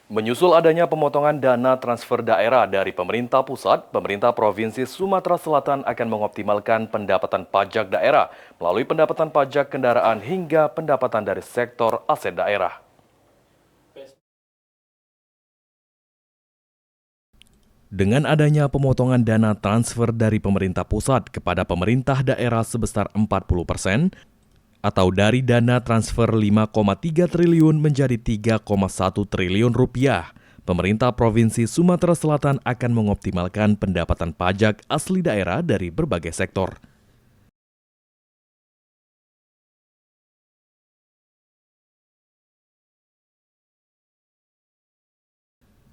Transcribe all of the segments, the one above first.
Menyusul adanya pemotongan dana transfer daerah dari pemerintah pusat, pemerintah Provinsi Sumatera Selatan akan mengoptimalkan pendapatan pajak daerah melalui pendapatan pajak kendaraan hingga pendapatan dari sektor aset daerah. Dengan adanya pemotongan dana transfer dari pemerintah pusat kepada pemerintah daerah sebesar 40%, atau dari dana transfer 5,3 triliun menjadi 3,1 triliun rupiah, pemerintah Provinsi Sumatera Selatan akan mengoptimalkan pendapatan pajak asli daerah dari berbagai sektor.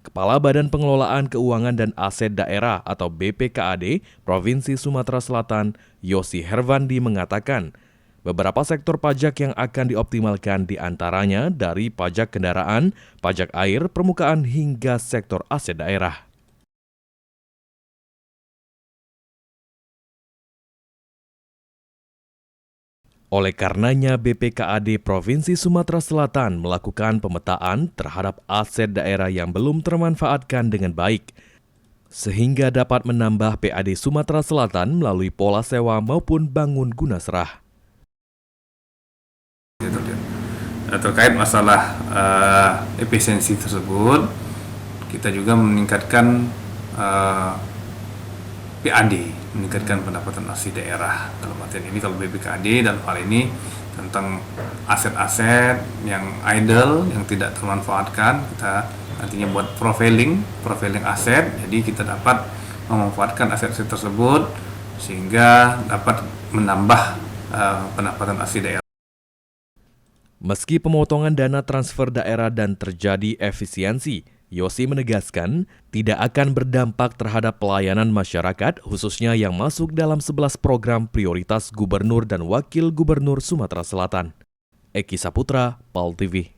Kepala Badan Pengelolaan Keuangan dan Aset Daerah atau BPKAD Provinsi Sumatera Selatan, Yosi Hervandi mengatakan, beberapa sektor pajak yang akan dioptimalkan diantaranya dari pajak kendaraan, pajak air, permukaan hingga sektor aset daerah. Oleh karenanya, BPKAD Provinsi Sumatera Selatan melakukan pemetaan terhadap aset daerah yang belum termanfaatkan dengan baik, sehingga dapat menambah PAD Sumatera Selatan melalui pola sewa maupun bangun guna serah. Terkait masalah efisiensi tersebut, kita juga meningkatkan PAD, meningkatkan pendapatan asli daerah. Dalam artian ini kalau BPKAD dalam hal ini tentang aset-aset yang idle, yang tidak termanfaatkan, kita nantinya buat profiling aset, jadi kita dapat memanfaatkan aset-aset tersebut sehingga dapat menambah pendapatan asli daerah. Meski pemotongan dana transfer daerah dan terjadi efisiensi, Yosi menegaskan tidak akan berdampak terhadap pelayanan masyarakat khususnya yang masuk dalam 11 program prioritas Gubernur dan Wakil Gubernur Sumatera Selatan. Eki Saputra, PAL TV.